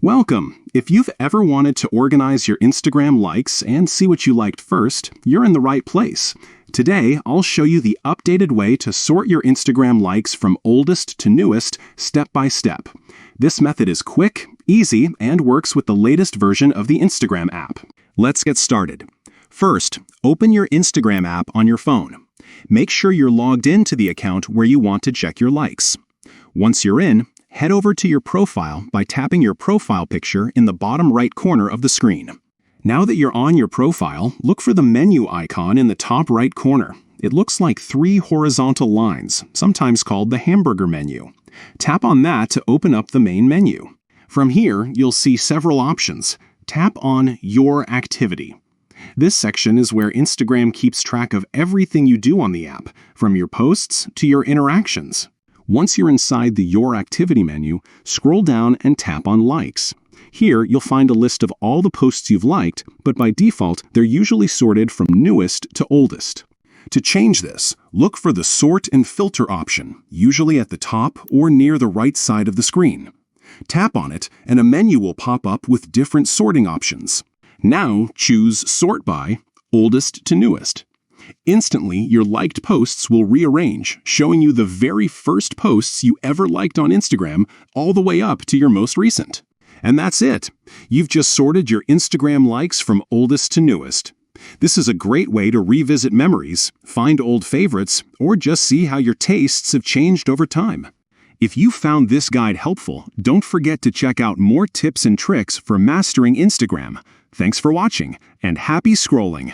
Welcome! If you've ever wanted to organize your Instagram likes and see what you liked first, you're in the right place. Today, I'll show you the updated way to sort your Instagram likes from oldest to newest, step by step. This method is quick, easy, and works with the latest version of the Instagram app. Let's get started. First, open your Instagram app on your phone. Make sure you're logged into the account where you want to check your likes. Once you're in, head over to your profile by tapping your profile picture in the bottom right corner of the screen. Now that you're on your profile, look for the menu icon in the top right corner. It looks like 3 horizontal lines, sometimes called the hamburger menu. Tap on that to open up the main menu. From here, you'll see several options. Tap on Your Activity. This section is where Instagram keeps track of everything you do on the app, from your posts to your interactions. Once you're inside the Your Activity menu, scroll down and tap on Likes. Here, you'll find a list of all the posts you've liked, but by default, they're usually sorted from newest to oldest. To change this, look for the Sort and Filter option, usually at the top or near the right side of the screen. Tap on it, and a menu will pop up with different sorting options. Now, choose Sort by Oldest to Newest. Instantly, your liked posts will rearrange, showing you the very first posts you ever liked on Instagram, all the way up to your most recent. And that's it. You've just sorted your Instagram likes from oldest to newest. This is a great way to revisit memories, find old favorites, or just see how your tastes have changed over time. If you found this guide helpful, don't forget to check out more tips and tricks for mastering Instagram. Thanks for watching, and happy scrolling!